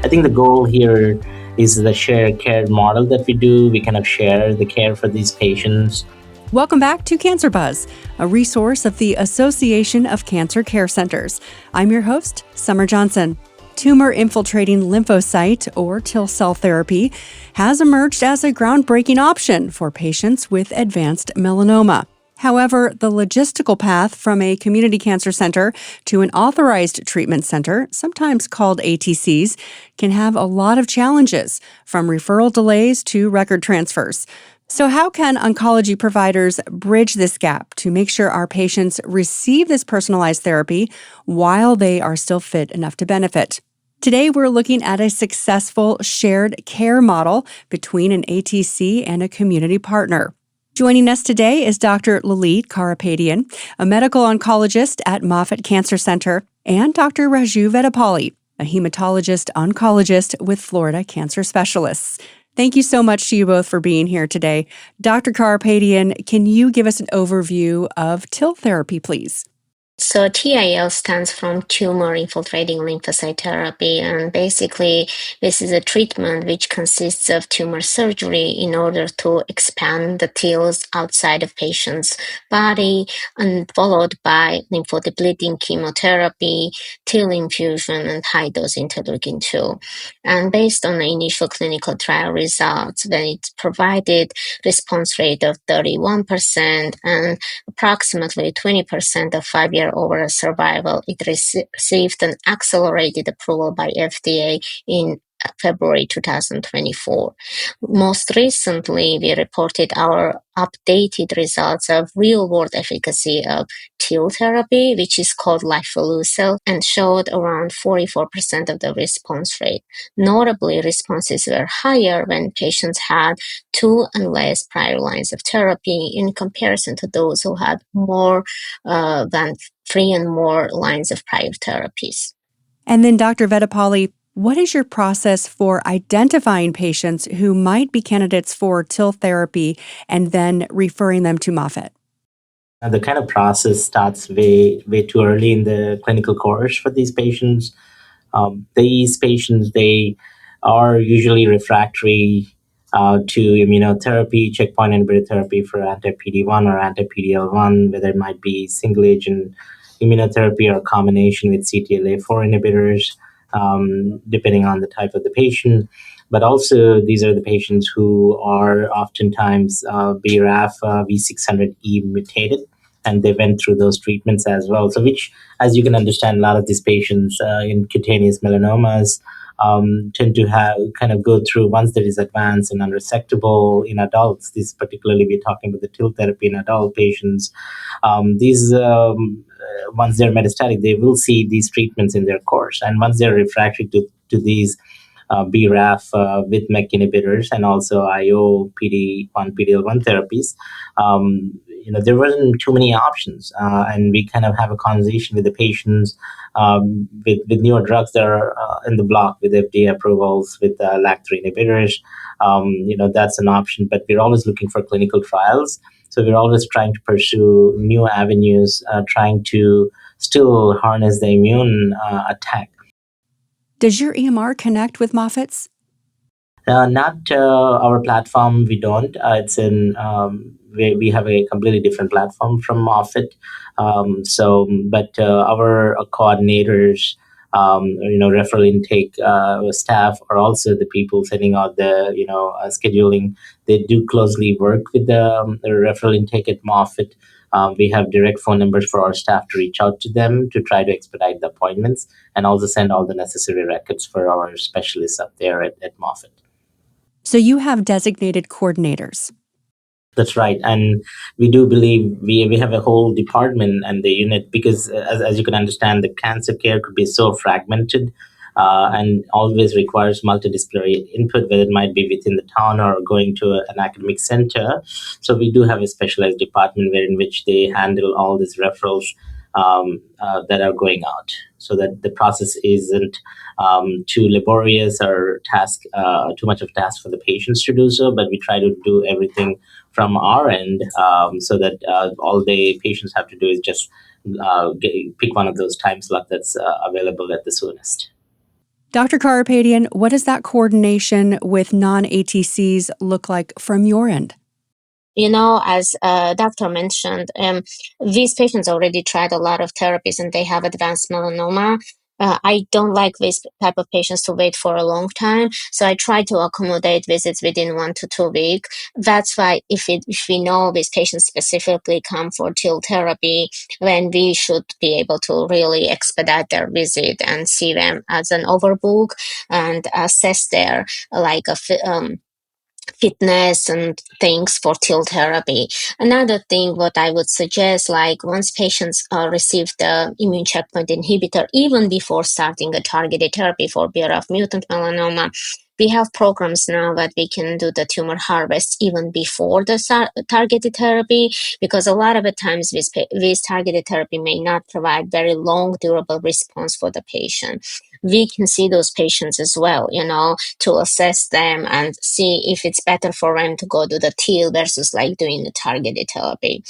I think the goal here is the shared care model that we do. We kind of share the care for these patients. Welcome back to Cancer Buzz, a resource of the Association of Cancer Care Centers. I'm your host, Summer Johnson. Tumor-infiltrating lymphocyte, or TIL cell therapy, has emerged as a groundbreaking option for patients with advanced melanoma. However, the logistical path from a community cancer center to an authorized treatment center, sometimes called ATCs, can have a lot of challenges, from referral delays to record transfers. So how can oncology providers bridge this gap to make sure our patients receive this personalized therapy while they are still fit enough to benefit? Today, we're looking at a successful shared care model between an ATC and a community partner. Joining us today is Dr. Lilit Karapetyan, a medical oncologist at Moffit Cancer Center, and Dr. Raju Vaddepally, a hematologist-oncologist with Florida Cancer Specialists. Thank you so much to you both for being here today. Dr. Karapetyan, can you give us an overview of TIL therapy, please? So TIL stands from tumor-infiltrating lymphocyte therapy, and basically this is a treatment which consists of tumor surgery in order to expand the TILs outside of patient's body, and followed by lymphodepleting chemotherapy, TIL infusion, and high-dose interleukin-2. And based on the initial clinical trial results, when it provided response rate of 31% and approximately 20% of 5-year overall survival, it received an accelerated approval by FDA in February 2024. Most recently, we reported our updated results of real-world efficacy of TIL therapy, which is called lifileucel, and showed around 44% of the response rate. Notably, responses were higher when patients had 2 and less prior lines of therapy in comparison to those who had more than 3 and more lines of prior therapies. And then, Dr. Vaddepally, what is your process for identifying patients who might be candidates for TIL therapy and then referring them to Moffitt? The kind of process starts way too early in the clinical course for these patients. These patients, they are usually refractory to immunotherapy, checkpoint inhibitor therapy for anti-PD-1 or anti-PD-L1, whether it might be single agent immunotherapy or combination with CTLA-4 inhibitors, depending on the type of the patient. But also, these are the patients who are oftentimes BRAF V600E mutated, and they went through those treatments as well. So which, as you can understand, a lot of these patients in cutaneous melanomas tend to have kind of go through, once there is advanced and unresectable in adults, this particularly we're talking about the TIL therapy in adult patients, once they're metastatic, they will see these treatments in their course. And once they're refractory to these BRAF with MEK inhibitors and also IO PD-1, PD-L1 therapies, there wasn't too many options. And we kind of have a conversation with the patients with newer drugs that are in the block with FDA approvals, with LAG-3 inhibitors. That's an option, but we're always looking for clinical trials. So we're always trying to pursue new avenues, trying to still harness the immune attack. Does your EMR connect with Moffitt's? Not our platform. We don't. It's in we have a completely different platform from Moffit. But our coordinators, referral intake staff are also the people sending out the scheduling. They do closely work with the referral intake at Moffit. We have direct phone numbers for our staff to reach out to them to try to expedite the appointments, and also send all the necessary records for our specialists up there at Moffit. So you have designated coordinators. That's right. And we do believe we have a whole department and the unit, because as you can understand, the cancer care could be so fragmented and always requires multidisciplinary input, whether it might be within the town or going to an academic center. So we do have a specialized department in which they handle all these referrals that are going out, so that the process isn't too laborious or too much of a task for the patients to do so. But we try to do everything from our end so that all the patients have to do is just pick one of those time slots that's available at the soonest. Dr. Karapetyan, what does that coordination with non-ATCs look like from your end? As doctor mentioned, these patients already tried a lot of therapies and they have advanced melanoma. I don't like this type of patients to wait for a long time, so I try to accommodate visits within 1 to 2 weeks. That's why if we know these patients specifically come for TIL therapy, then we should be able to really expedite their visit and see them as an overbook and assess their fitness and things for TIL therapy. Another thing, what I would suggest, like once patients receive the immune checkpoint inhibitor, even before starting a targeted therapy for BRAF mutant melanoma, we have programs now that we can do the tumor harvest even before the targeted therapy, because a lot of the times this targeted therapy may not provide very long durable response for the patient. We can see those patients as well, to assess them and see if it's better for them to go to the TIL versus like doing the targeted therapy.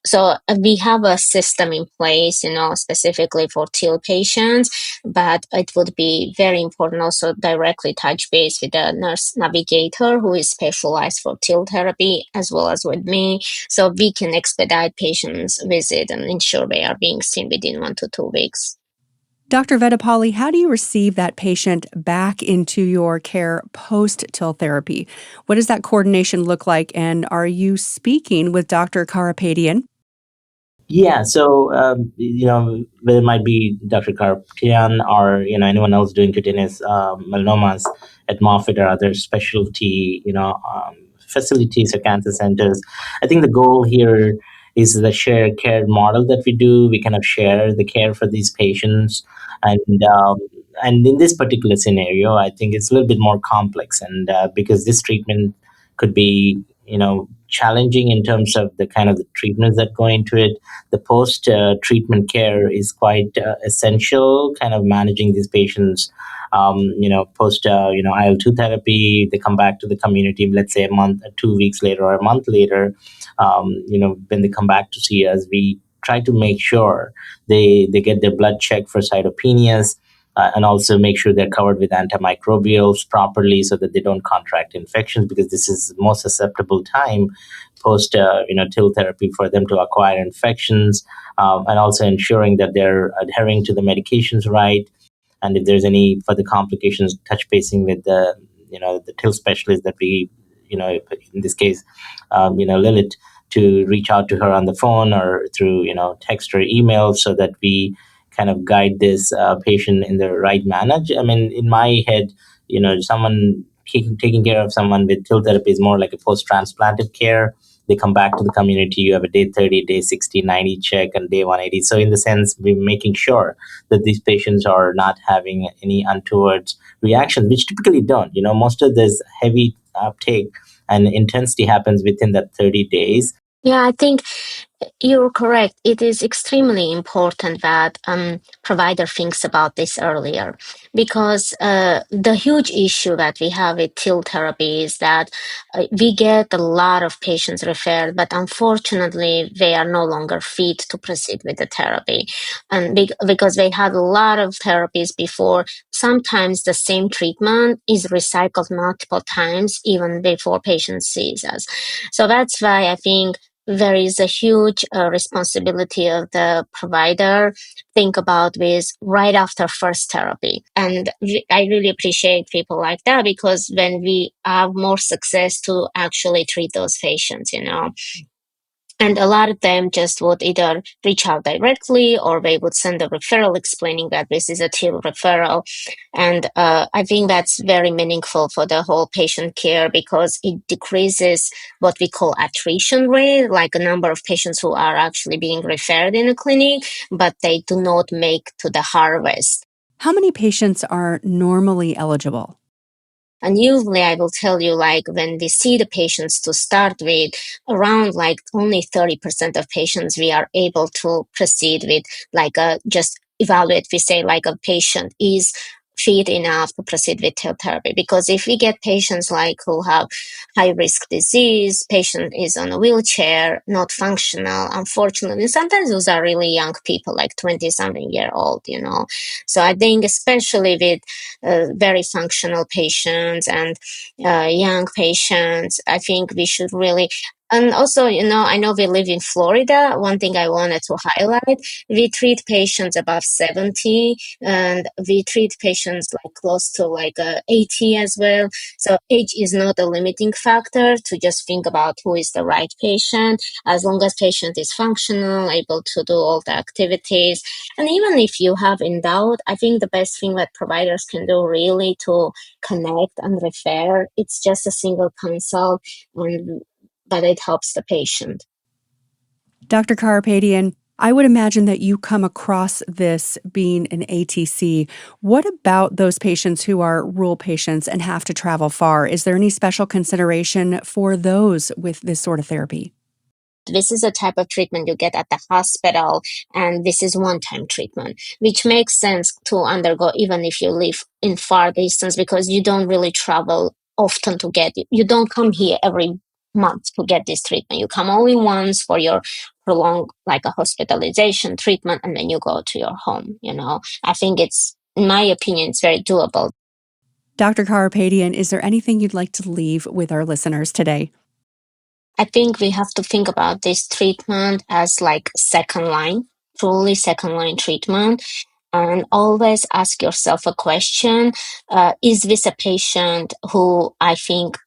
So we have a system in place, specifically for TIL patients, but it would be very important also directly touch base with the nurse navigator who is specialized for TIL therapy, as well as with me, so we can expedite patients' visit and ensure they are being seen within 1 to 2 weeks. Dr. Vaddepally, how do you receive that patient back into your care post-TIL therapy? What does that coordination look like? And are you speaking with Dr. Karapetyan? Yeah, so whether it might be Dr. Karapetyan or anyone else doing cutaneous melanomas at Moffitt or other specialty facilities or cancer centers. I think the goal here is the shared care model that we do. We kind of share the care for these patients, and in this particular scenario, I think it's a little bit more complex, and because this treatment could be challenging in terms of the kind of the treatments that go into it. The post treatment care is quite essential, kind of managing these patients. Post IL-2 therapy, they come back to the community, let's say a month, 2 weeks later, or a month later. When they come back to see us, we try to make sure they get their blood checked for cytopenias. And also make sure they're covered with antimicrobials properly so that they don't contract infections, because this is the most susceptible time post TIL therapy for them to acquire infections, and also ensuring that they're adhering to the medications right. And if there's any further complications, touch basing with the TIL specialist that we, in this case, Lilit, to reach out to her on the phone or through text or email, so that we kind of guide this patient in the right manner. I mean, in my head, someone taking care of someone with TIL therapy is more like a post-transplanted care. They come back to the community. You have a day 30, day 60, 90 check, and day 180. So in the sense, we're making sure that these patients are not having any untoward reactions, which typically don't. Most of this heavy uptake and intensity happens within that 30 days. Yeah, I think you're correct. It is extremely important that provider thinks about this earlier, because the huge issue that we have with TIL therapy is that we get a lot of patients referred, but unfortunately they are no longer fit to proceed with the therapy, and because they had a lot of therapies before. Sometimes the same treatment is recycled multiple times even before patient sees us. So that's why I think there is a huge responsibility of the provider think about this right after first therapy. And I really appreciate people like that, because when we have more success to actually treat those patients, and a lot of them just would either reach out directly, or they would send a referral explaining that this is a TIL referral. And I think that's very meaningful for the whole patient care, because it decreases what we call attrition rate, like a number of patients who are actually being referred in a clinic, but they do not make to the harvest. How many patients are normally eligible? And usually I will tell you, like, when we see the patients to start with, around like only 30% of patients we are able to proceed with, like just evaluate. We say like a patient is fit enough to proceed with TIL therapy. Because if we get patients like who have high risk disease, patient is on a wheelchair, not functional, unfortunately, sometimes those are really young people, like 20 something year old, So I think especially with very functional patients and young patients, I think we should really. And also, I know we live in Florida. One thing I wanted to highlight, we treat patients above 70, and we treat patients like close to 80 as well. So age is not a limiting factor to just think about who is the right patient, as long as patient is functional, able to do all the activities. And even if you have in doubt, I think the best thing that providers can do really to connect and refer, it's just a single consult, but it helps the patient. Dr. Karapetyan, I would imagine that you come across this being an ATC. What about those patients who are rural patients and have to travel far? Is there any special consideration for those with this sort of therapy? This is a type of treatment you get at the hospital, and this is one-time treatment, which makes sense to undergo even if you live in far distance, because you don't really travel often to get it. You don't come here every month to get this treatment. You come only once for your prolonged, like a hospitalization treatment, and then you go to your home. I think in my opinion, it's very doable. Dr. Karapetyan, is there anything you'd like to leave with our listeners today? I think we have to think about this treatment as like second line, truly second line treatment. And always ask yourself a question. Is this a patient who I think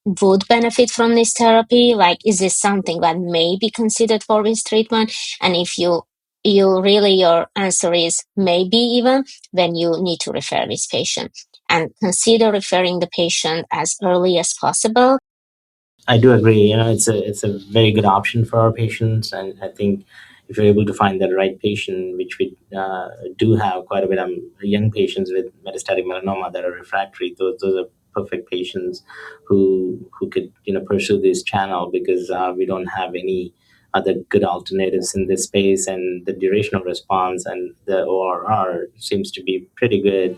would benefit from this therapy? Like, is this something that may be considered for this treatment? And if your answer is maybe even, then you need to refer this patient. And consider referring the patient as early as possible. I do agree. It's a very good option for our patients, and I think if you're able to find that right patient, which we do have quite a bit of young patients with metastatic melanoma that are refractory, those are perfect patients who could pursue this channel, because we don't have any other good alternatives in this space, and the duration of response and the ORR seems to be pretty good.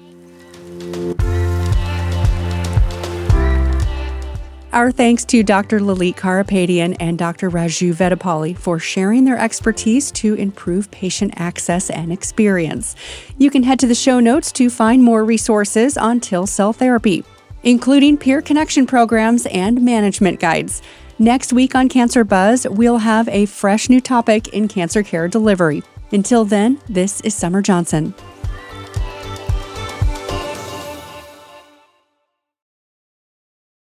Our thanks to Dr. Lilit Karapetyan and Dr. Raju Vaddepally for sharing their expertise to improve patient access and experience. You can head to the show notes to find more resources on TIL cell therapy, including peer connection programs and management guides. Next week on Cancer Buzz, we'll have a fresh new topic in cancer care delivery. Until then, this is Summer Johnson.